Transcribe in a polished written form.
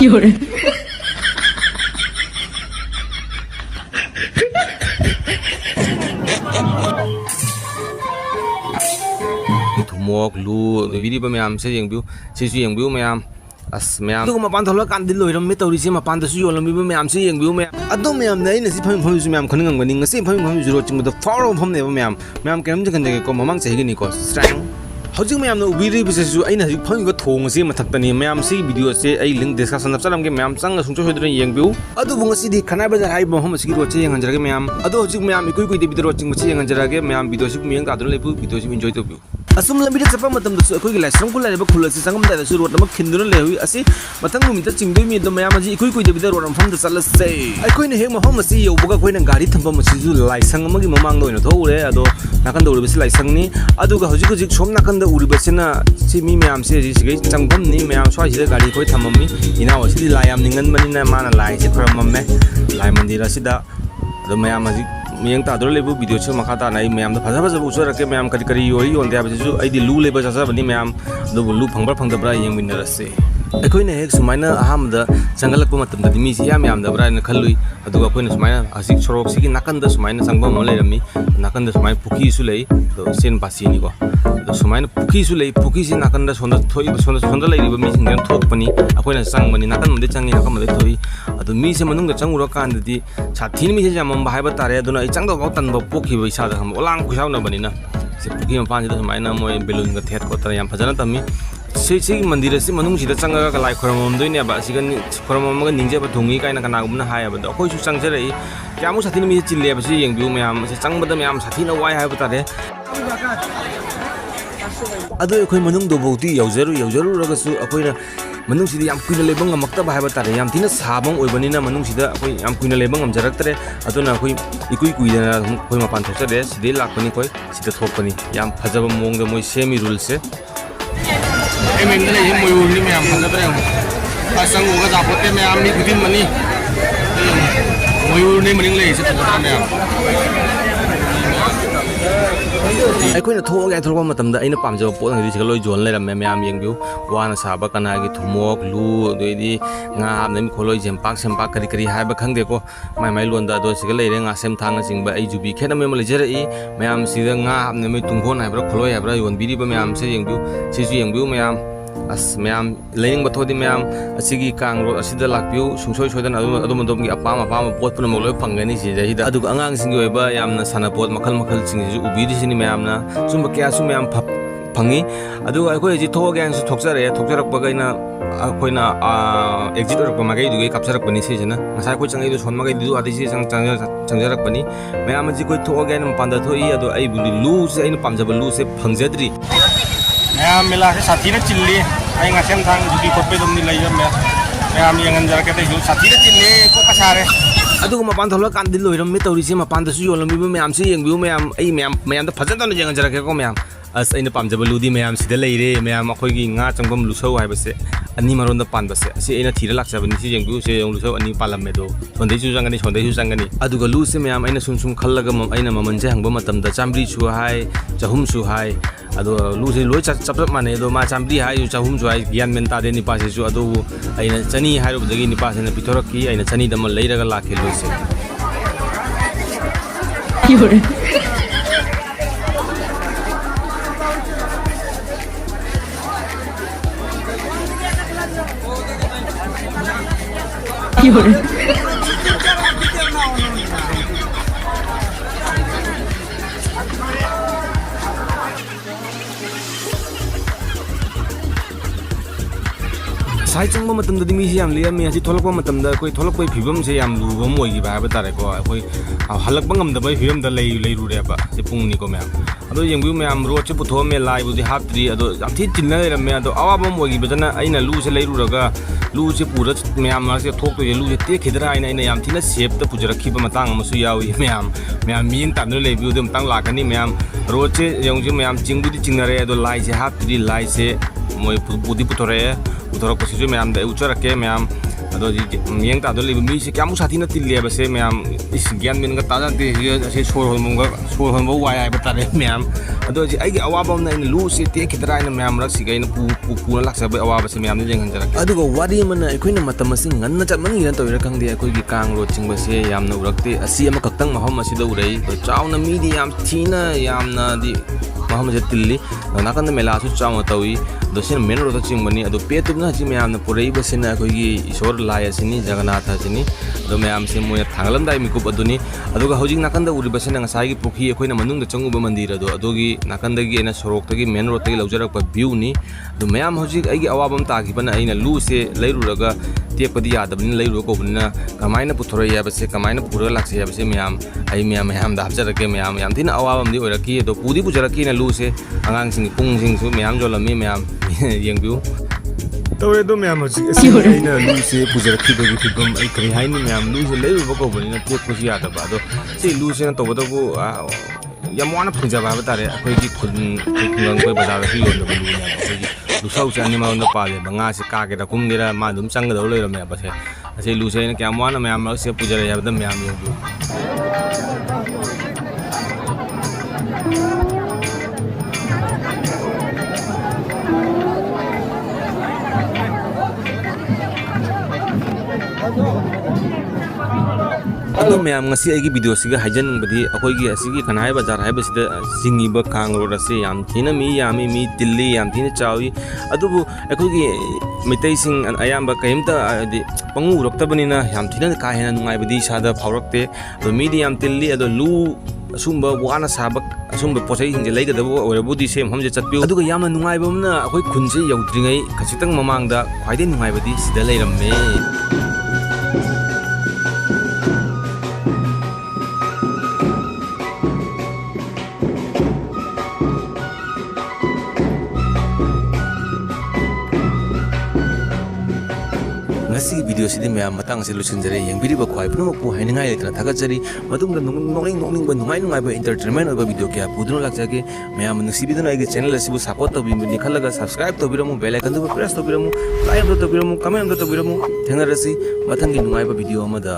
有人。 Mok lu video ba mayam se yeng view se su yeng view mayam as mayam tu ma pan thola kan din loiram me tawri se ma pan da su yolam bi mayam se yeng view mayam ado mayam nei na si pham pham su mayam khang ngam ngani ngase pham pham zero ching da far pham ne ba mayam kem jang jang ko mamang se gi ni ko strang hojing mayam no video bi se su aina hojik pham ga thong se ma thak tani mayam se video se ai link discussion chalam ge mayam sang sung cho hodra yeng view ado bunga si di khana ba hai ba hom se gi ro che yang jara ge mayam ado hojik mayam ikui kui de video ching che yang jara ge mayam video si miyang ka dun lebu video si enjoy to view asum lambi chapa matam da su akoi la sram kula ba khula si sangam da su rot ma khinduna lewi asi matang mu mi ta chingdoi mi da mayam ji ikoi koi de bidar ram pham da sala se akoi ne he ma hom si yo buga koi na gari thamba ma si ju lai sang ma gi mamang do ina thore ado nakan do ri si lai sang ni adu ga hoji hoji som nakan da uri ba sina si mi mayam se ji si changbam ni mayam swai ji da gari koi thamam mi ina wa si lai am ningan mani na mana lai se khram me lai mandira si da ado mayam ji miyang ta dole bu video chu makha ta nai mayam da phaja phaja bu usara ke mayam kari kari yori on da ba ju ai di lu le ba sa bani mayam do lu phangbar phangda bra yang min rase akoi ne hek sumaina aham da jangalak pa matam da mi si yam yam da bra na khalui adu akoi ne sumaina asik chorok si nakan da sumaina sangba mo le rami nakan da sumai pukhi su lei do sen basi ni ko do sumaina pukhi su lei pukhi si nakan da sonda thoi sonda lei ri ba mi sing dan thok pani akoi na sang mani nakan mde changi nakan mde thoi adu mi se manung da changura kan da di chathi mi se jamam ba hai ba tare adu na chang da ba tan ba pokhi ba isa da ham olang ku na bani na se pukhi ma pan da sumaina mo belun ga thet ko tara yam phajana tammi se mandir se manung sida changa ka lai khoramam doi ne ba sigan khoramam ga ningje ba thungi kaina kana gumna hai ba do khoi su chang jere kyamu sathi mi chille ba si yeng view mayam se chang ba da mayam sathi na wai hai ba tare ado khoi manung do bauti yaujaru ra ga su akoi na manung sida yam kuina lebang ngamakta ba hai ba tare yam thina sabang oi bani na manung sida akoi yam kuina lebang ngamjarak tare ado na akoi ikui kui da khoi ma pan thok jare side lak pani koi sida thok pani yam phajaba mong da moi semi rule se em cái này mùi hương đi mẹ làm thật đấy không? Sang ngủ cái dạo có tem mẹ làm đi cứ tin mà đi mùi hương đi mà đi lấy sẽ thật là mẹ ai na thua cái thua mà tầm đấy nó làm cho bộ thằng gì chỉ có lôi dồn lên làm mẹ làm yang view qua nó xả bạc cái thùng mốc lu rồi đi ngà nên mình lôi xem bạc kari hai bạc khang đấy cô mày luôn đã rồi chỉ có lấy đấy ngà xem thang cái gì vậy ai chụp bị khét nó mới lấy chơi đấy mẹ làm xí đấy ngà nên mình tung khôn này bác lôi bác dồn bị đi bác mẹ làm sẽ yang view sẽ yang view mẹ làm as mẹ làm lấy những bát thôi đi mẹ làm asigi kang rồi asida lạc view sung soi soi dan adu mandom cái apa bot pun mau lôi phang cái này gì đấy adu angang sinh rồi ba yam na sana bot makal sinh ju ubi di sini mẹ làm na sum kya sum mẹ làm phangi adu ai ji tho gang su thokjarak ba gai na na exit rak ba magai du kapsarak bani se jana ngasai ko changai du son magai du adi se changjarak bani mẹ làm ji koi tho gang panda thoi adu ai buli lu se ai na pamjaba lu se phangjadri mẹ mela se sathi na chilli ai nga sem thang du ko pe dum ni lai mẹ làm yang anjar ka te ju sathi na chilli ko kasare adu ma pan thola kan din loiram me tawri se ma pan da su yolam bi me am se yeng bi me am ai me am da phajan da yang anjar ka ko me am as aina pamjaba ludi me am sida leire me am akhoi gi nga changbam lusau hai ba se ani maron da pan ba se se aina thira laksa bani se yeng bi se yong lusau ani palam me do sondai su jangani adu ga lu se me am aina sum khallaga aina maman je hangba matam da chamri chu hai chahum su hai ado lu se loi chap mane do ma chamri hai ju chahum su hai gyan men ta de ni pa se su ado aina chani hai ro dagi ni pa se na pithorak ki aina chani da ma leiraga lakhe loi se 有人。 有人。 sai changba matam da mi yam le mi asi tholakpa matam da koi tholakpai phibam se yam lubam oi gi ba ba tare ko koi halak bangam da bai phibam da lei ru re ba se pung ni ko me ado yeng bi me am ro che putho me lai bu di hat tri ado am thi chin na le me ado awa bam oi gi ba jana aina lu se lei ru raga lu se pura me am ma se thok to ye lu se te khidra aina yam thina shape da pujara khiba matang ma su yawi me am min tam no le bi dum tang la kani me am ro che yong ji me am ching bu di ching na re ado lai se hat tri lai se moi budi putore utorok posisi me am da ucara ke me am ꯑꯗꯣ ꯃꯤꯌꯦꯡ ꯇꯥꯗ ꯂꯩꯕ ꯃꯤꯁꯦ ꯀꯌꯥꯃꯨꯛ ꯁꯥꯊꯤꯅ ꯇꯤꯜꯂꯦꯕꯁꯦ ꯃꯌꯥꯝ ꯒ꯭ꯌꯥꯟ ꯃꯦꯟꯒ ꯇꯥꯖꯗꯦ ꯁꯤ ꯁꯣꯔ ꯍꯣꯟꯕ ꯋꯥꯏ ꯍꯥꯏꯕ ꯇꯥꯔꯦ ꯃꯌꯥꯝ ꯑꯗꯣ ꯍꯧꯖꯤꯛ ꯑꯩꯒꯤ ꯑꯋꯥꯕ ꯑꯃꯅ ꯑꯩꯅ ꯂꯨꯁꯦ ꯇꯦꯛꯈꯤꯗ꯭ꯔꯥ ꯍꯥꯏꯅ ꯃꯌꯥꯝ ꯃꯔꯛꯁꯤꯒ ꯑꯩꯅ ꯄꯨꯅ ꯂꯥꯛꯆꯕꯒꯤ ꯑꯋꯥꯕꯁꯦ ꯃꯌꯥꯝꯗ ꯌꯦꯡꯍꯟꯖꯔꯛꯀꯦ ꯑꯗꯨꯒ ꯋꯥꯔꯤ ꯑꯃꯅ ꯑꯩꯈꯣꯏꯅ ꯃꯇꯝ ꯑꯁꯤ ꯉꯟꯅ ꯆꯠꯃꯟꯒꯤꯅ ꯇꯧꯔꯤꯔꯥ ꯈꯪꯗꯦ ꯑꯩꯈꯣꯏꯒꯤ ꯀꯥꯡ ꯔꯣꯠ ꯆꯤꯡꯕꯁꯦ ꯌꯥꯝꯅ ꯎꯔꯛꯇꯦ ꯑꯁꯤ ꯑꯃꯈꯛꯇꯪ ꯃꯐꯝ ꯑꯁꯤꯗ ꯎꯔꯛꯏ ꯆꯥꯎꯅ ꯃꯤꯗꯤ ꯌꯥꯝ ꯊꯤꯅ ꯌꯥꯝꯅꯗꯤ ꯃꯐꯝ ꯑꯁꯤꯗ ꯇꯤꯜꯂꯤ ꯅꯥꯀꯟꯗ ꯃꯦꯂꯥꯁꯨ ꯆꯥꯎꯅ ꯇꯧꯏ ꯑꯗꯣ ꯁꯤꯅ ꯃꯦꯟ ꯔꯣꯗꯇ ꯆꯤꯡꯕꯅꯤ ꯑꯗꯣ ꯄꯦꯠꯇꯨꯅ ꯍꯧꯖꯤꯛ ꯃꯌꯥꯝꯅ ꯄꯨꯔꯛꯏꯕꯁꯤꯅ ꯑꯩꯈꯣꯏꯒꯤ ꯏꯁꯣꯔ ꯂꯥꯏ ꯑꯁꯤꯅꯤ ꯖꯒꯅꯥꯊ ꯑꯁꯤꯅꯤ ꯑꯗꯣ ꯃꯌꯥꯝꯁꯦ ꯃꯣꯏꯅ ꯊꯥꯡꯒꯠꯂꯝꯗꯥꯏ ꯃꯤꯀꯨꯞ ꯑꯗꯨꯅꯤ ꯑꯗꯨꯒ ꯍꯧꯖꯤꯛ ꯅꯥꯀꯟꯗ ꯎꯔꯤꯕꯁꯤꯅ ꯉꯁꯥꯏꯒꯤ ꯄꯨꯈ꯭ꯔꯤ ꯑꯩꯈꯣꯏꯅ ꯃꯅꯨꯡꯗ ꯆꯪꯉꯨꯕ ꯃꯟꯗꯤꯔ ꯑꯗꯣ ꯑꯗꯨꯒꯤ ꯅꯥꯀꯟꯗꯒꯤ ꯑꯩꯅ ꯁꯣꯔꯣꯛꯇꯒꯤ ꯃꯦꯟ ꯔꯣꯗꯇꯒꯤ ꯂꯧꯖꯔꯛꯄ ꯚ꯭ꯌꯨꯅꯤ ꯑꯗꯣ ꯃꯌꯥꯝ ꯍꯧꯖꯤꯛ ꯑꯩꯒꯤ ꯑꯋꯥꯕ ꯑꯃ ꯇꯥꯈꯤꯕꯅ ꯑꯩꯅ ꯂꯨꯁꯦ ꯂꯩꯔꯨꯔꯒ ꯇꯦꯛꯄꯗꯤ ꯌꯥꯗꯕꯅꯤꯅ ꯂꯩꯔꯨꯔ ꯀꯧꯕꯅꯤꯅ ꯀꯃꯥꯏꯅ ꯄꯨꯊꯣꯔꯛꯏ ꯍꯥꯏꯕꯁꯦ ꯀꯃꯥꯏꯅ ꯄꯨꯔꯒ ꯂꯥꯛꯆꯩ ꯍꯥꯏꯕꯁꯦ ꯑꯩ ꯃꯌꯥꯝꯗ ꯍꯥꯞꯆꯔꯛꯀꯦ ꯃꯌꯥꯝ ꯌꯥꯝ ꯊꯤꯅ ꯑꯋꯥꯕ ꯑꯃꯗꯤ ꯑꯣꯏꯔꯛꯈꯤ ꯑꯗꯣ ꯄꯨꯖꯔꯛꯈꯤꯅ ꯂꯨꯁꯦ ꯑꯉꯥꯡꯁꯤꯡꯒꯤ ꯄꯨꯡꯁꯤꯡꯁꯨ ꯃꯌꯥꯝ ꯌꯣꯜꯂꯝꯃꯤ ꯃꯌꯥꯝ ꯌꯦꯡꯕꯤꯌꯨ ꯇꯧꯔꯦ ꯑꯗꯣ ꯃꯌꯥꯝ ꯍꯧꯖꯤꯛ ꯑꯁꯤ ꯑꯩꯅ ꯂꯨꯁꯦ ꯄꯨꯖꯔꯛꯈꯤꯕꯒꯤ ꯐꯤꯕꯝ ꯑꯩ ꯀꯔꯤ ꯍꯥꯏꯅꯤ ꯃꯌꯥꯝ ꯂꯨꯁꯦ ꯂꯩꯔꯨꯕ ꯀꯧꯕꯅꯤꯅ ꯇꯦꯛꯄꯁꯨ ꯌꯥꯗꯕ ꯑꯗꯣ ꯁꯤ ꯂꯨꯁꯦꯅ ꯇꯧꯕꯗꯕꯨ ꯌꯥꯝ ꯋꯥꯅ ꯐꯪꯖꯕ ꯍꯥꯏꯕ ꯇꯥꯔꯦ ꯑꯩꯈꯣꯏꯒꯤ ꯈꯨꯡꯒꯪ ꯑꯩꯈꯣꯏ ꯕꯖꯥꯔꯗꯁꯨ ꯌꯣꯟꯗꯕ ꯂꯨꯅꯦꯕ ꯑꯩꯈꯣꯏꯒꯤ ꯂꯨꯁꯥꯎꯁꯦ ꯑꯅꯤꯃꯛꯗ ꯄꯥꯜꯂꯦꯕ ꯉꯥꯁꯦ ꯀꯥꯒꯦꯔꯥ ꯀꯨꯝꯒꯦꯔꯥ ꯃꯥ ꯑꯗꯨꯝ ꯆꯪꯒꯗꯧ ꯂꯩꯔꯝꯃꯦꯕ ꯑꯁꯤ ꯂꯨꯁꯦ ꯑꯩꯅ ꯀꯌꯥꯝ ꯋꯥꯅ ꯃꯌꯥꯝ ꯃꯔꯛꯁꯦ ꯄꯨꯖꯔꯛꯏ ꯍꯥꯏꯕꯗ ꯃꯌꯥꯝ ꯌꯦꯡꯕꯤꯌꯨ ꯑꯗꯣ ꯃꯌꯥꯝ ꯉꯁꯤ ꯑꯩꯒꯤ ꯚꯤꯗꯤꯑꯣꯁꯤꯒ ꯍꯥꯏꯖꯅꯤꯡꯕꯗꯤ ꯑꯩꯈꯣꯏꯒꯤ ꯑꯁꯤꯒꯤ ꯀꯅꯥꯏ ꯕꯖꯥꯔ ꯍꯥꯏꯕꯁꯤꯗ ꯆꯤꯡꯉꯤꯕ ꯀꯥꯡ ꯔꯣꯗ ꯑꯁꯤ ꯌꯥꯝ ꯊꯤꯅ ꯃꯤ ꯌꯥꯝꯃꯤ ꯃꯤ ꯇꯤꯜꯂꯤ ꯌꯥꯝ ꯊꯤꯅ ꯆꯥꯎꯏ ꯑꯗꯨꯕꯨ ꯑꯩꯈꯣꯏꯒꯤ ꯃꯩꯇꯩꯁꯤꯡ ꯑꯌꯥꯝꯕ ꯀꯩꯝꯇ ꯍꯥꯏꯗꯤ ꯄꯪꯎ ꯎꯔꯛꯇꯕꯅꯤꯅ ꯌꯥꯝ ꯊꯤꯅ ꯀꯥ ꯍꯦꯟꯅ ꯅꯨꯡꯉꯥꯏꯕꯗꯤ ꯏꯁꯥꯗ ꯐꯥꯎꯔꯛꯇꯦ ꯑꯗꯣ ꯃꯤꯗꯤ ꯌꯥꯝ ꯇꯤꯜꯂꯤ ꯑꯗꯣ ꯂꯨ ꯑꯁꯨꯝꯕ ꯋꯥꯅ ꯁꯥꯕ ꯑꯁꯨꯝꯕ ꯄꯣꯠꯆꯩꯁꯤꯡꯁꯦ ꯂꯩꯒꯗꯕ ꯑꯣꯏꯔꯕꯨꯗꯤ ꯁꯤ ꯃꯐꯝꯁꯦ ꯆꯠꯄꯤꯌꯨ ꯑꯗꯨꯒ ꯌꯥꯝꯅ ꯅꯨꯡꯉꯥꯏꯕ ꯑꯃꯅ ꯑꯩꯈꯣꯏ ꯈꯨꯟꯁꯦ ꯌꯧꯗ꯭ꯔꯤꯉꯩ ꯈꯖꯤꯛꯇꯪ ꯃꯃꯥꯡꯗ ꯈ꯭ꯋꯥꯏꯗꯒꯤ ꯅꯨꯡꯉꯥꯏꯕꯗꯤ ꯁꯤꯗ ꯂꯩꯔꯝꯃꯦ ꯉꯁꯤꯒꯤ ꯚꯤꯗꯤꯑꯣꯁꯤꯗꯤ ꯃꯌꯥꯝ ꯃꯇꯥꯡ ꯑꯁꯤ ꯂꯣꯏꯁꯤꯟꯖꯔꯦ ꯌꯦꯡꯕꯤꯔꯤꯕ ꯈ꯭ꯋꯥꯏ ꯄꯨꯝꯅꯃꯛꯄꯨ ꯍꯥꯏꯅꯤꯡꯉꯥꯏ ꯂꯩꯇꯅ ꯊꯥꯒꯠꯆꯔꯤ ꯃꯇꯨꯡꯗ ꯅꯣꯛꯅꯤꯡꯕ ꯅꯨꯡꯉꯥꯏꯕ ꯏꯟꯇꯔꯇꯦꯟꯃꯦꯟ ꯑꯣꯏꯕ ꯚꯤꯗꯤꯑꯣ ꯀꯌꯥ ꯄꯨꯗꯨꯅ ꯂꯥꯛꯆꯒꯦ ꯃꯌꯥꯝꯅ ꯅꯨꯡꯁꯤꯕꯤꯗꯨꯅ ꯑꯩꯒꯤ ꯆꯦꯅꯦꯜ ꯑꯁꯤꯕꯨ ꯁꯄꯣꯔꯠ ꯇꯧꯕꯤꯕꯅꯤ ꯈꯜꯂꯒ ꯁꯕꯁꯀ꯭ꯔꯥꯏꯕ ꯇꯧꯕꯤꯔꯝꯃꯨ ꯕꯦꯜ ꯑꯥꯏꯀꯟꯗꯨꯕꯨ ꯄ꯭ꯔꯦꯁ ꯇꯧꯕꯤꯔꯝꯃꯨ ꯂꯥꯏꯛ ꯑꯃꯇ ꯇꯧꯕꯤꯔꯝꯃꯨ ꯀꯃꯦꯟ ꯑꯃꯇ ꯇꯧꯕꯤꯔꯝꯃꯨ ꯊꯦꯡꯅꯔꯁꯤ ꯃꯊꯪꯒꯤ ꯅꯨꯡꯉꯥꯏꯕ ꯚꯤꯗꯤꯑꯣ ꯑꯃꯗ